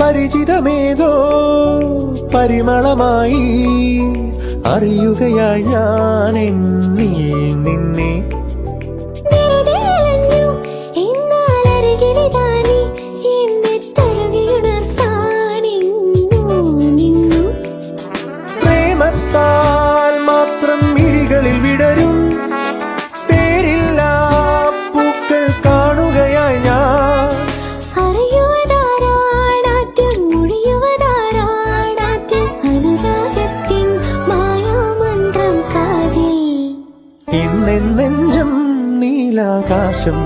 പരിചിതമേതോ പരിമളമായി അറിയുകയായി ഞാൻ എന്നിൽ നിന്നെ. പ്രേമത്താൽ മാത്രം മിഴികളിൽ വിടരും പേരില്ലാ പൂക്കൾ കാണുകയായി ഞാൻ. ഇന്നെഞ്ചം നീലാകാശം